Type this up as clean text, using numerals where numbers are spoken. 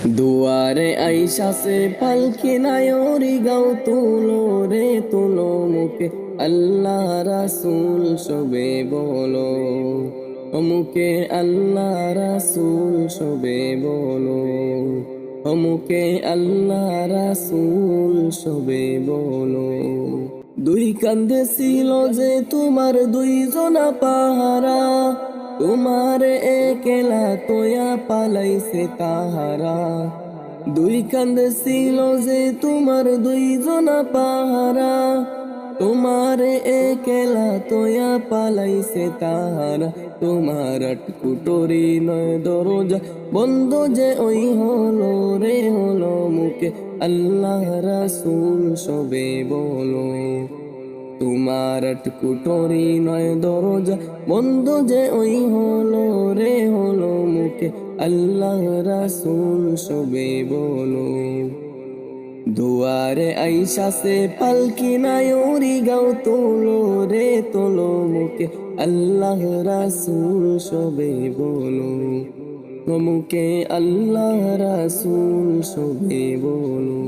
দুয়ারে আইসা সে পালকি নায়রি গাও তুলো রে তুলো মুখে আল্লাহ রাসূল সবে বলো মুখে আল্লাহ রাসূল সবে বলো মুখে আল্লাহ রাসূল সবে বলো। দুই কান্ধে ছিল যে তোমার দুইজনা পাহারা, তোমার একেলা তোয়া পালাইছে তাহারা। দুই কান্ধে ছিল যে তোমার দুইজনা পাহারা, তোমার একেলা তোয়া পালাইছে তাহারা। তোমার আটকুটরি নয় দরজা বন্ধ যে ওই হলো রে হলো মুখে আল্লাহ রাসূল সবে বলো। তোমার আটকুটরি নয় দরজা বন্ধ যে ওই হলো রে হলো মুখে আল্লাহ রাসূল সবে বলো। দুয়ারে আইসা সে পালকি নায়রি গাও তোলো রে তোলো মুখে আল্লাহ রাসূল সবে বলো মুখে আল্লাহ রাসূল সবে বলো।